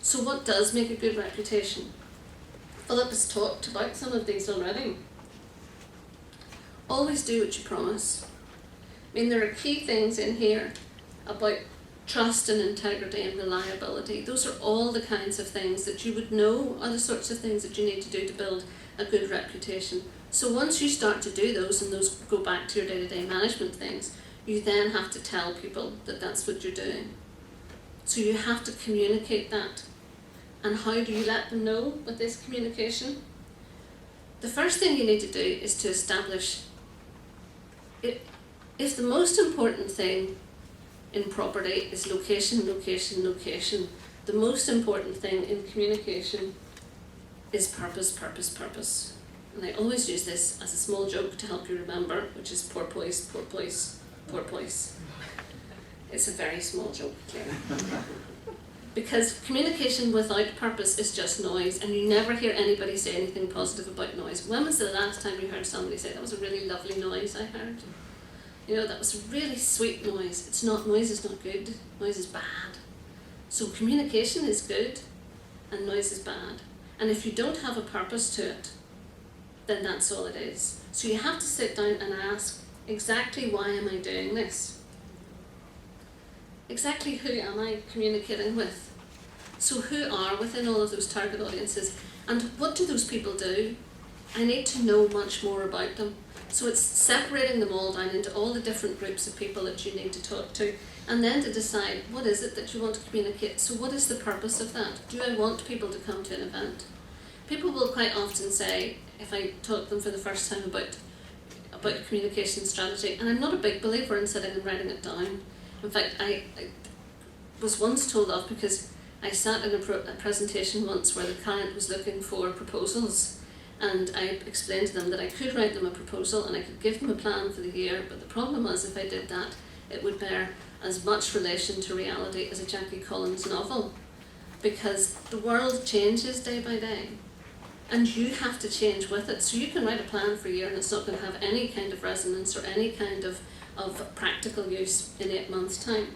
So what does make a good reputation? Philip has talked about some of these already. Always do what you promise. I mean, there are key things in here about trust and integrity and reliability. Those are all the kinds of things that you would know are the sorts of things that you need to do to build a good reputation. So once you start to do those, and those go back to your day-to-day management things, you then have to tell people that that's what you're doing. So you have to communicate that. And how do you let them know with this communication? The first thing you need to do is to establish, if the most important thing in property is location, location, location, the most important thing in communication is purpose, purpose, purpose. And I always use this as a small joke to help you remember, which is poor place, poor place, poor place. It's a very small joke, clearly. Because communication without purpose is just noise, and you never hear anybody say anything positive about noise. When was the last time you heard somebody say, that was a really lovely noise I heard? You know, that was a really sweet noise. It's not, noise is not good, noise is bad. So communication is good, and noise is bad. And if you don't have a purpose to it, then that's all it is. So you have to sit down and ask, exactly why am I doing this? Exactly who am I communicating with? So who are within all of those target audiences? And what do those people do? I need to know much more about them. So it's separating them all down into all the different groups of people that you need to talk to, and then to decide what is it that you want to communicate. So what is the purpose of that? Do I want people to come to an event? People will quite often say, if I talk to them for the first time about communication strategy, and I'm not a big believer in sitting and writing it down. In fact, I was once told off because I sat in a presentation once where the client was looking for proposals, and I explained to them that I could write them a proposal and I could give them a plan for the year, but the problem was if I did that, it would bear as much relation to reality as a Jackie Collins novel, because the world changes day by day, and you have to change with it. So you can write a plan for a year and it's not going to have any kind of resonance or any kind of practical use in 8 months' time.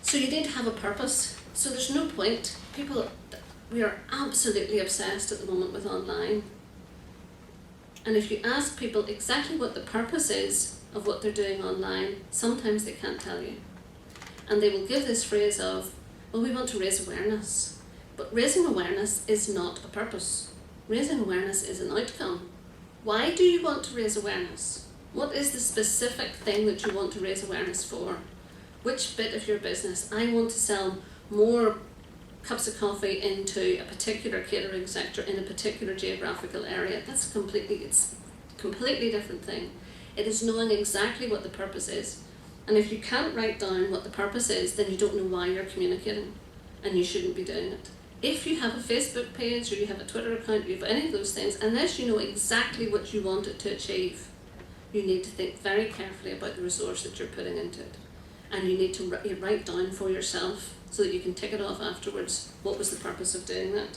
So you need to have a purpose. So there's no point. We are absolutely obsessed at the moment with online. And if you ask people exactly what the purpose is of what they're doing online, sometimes they can't tell you. And they will give this phrase of, well, we want to raise awareness. But raising awareness is not a purpose. Raising awareness is an outcome. Why do you want to raise awareness? What is the specific thing that you want to raise awareness for? Which bit of your business? I want to sell more cups of coffee into a particular catering sector in a particular geographical area. It's a completely different thing. It is knowing exactly what the purpose is. And if you can't write down what the purpose is, then you don't know why you're communicating, and you shouldn't be doing it. If you have a Facebook page or you have a Twitter account, you have any of those things, unless you know exactly what you want it to achieve, you need to think very carefully about the resource that you're putting into it. And you need to write down for yourself so that you can tick it off afterwards, what was the purpose of doing that.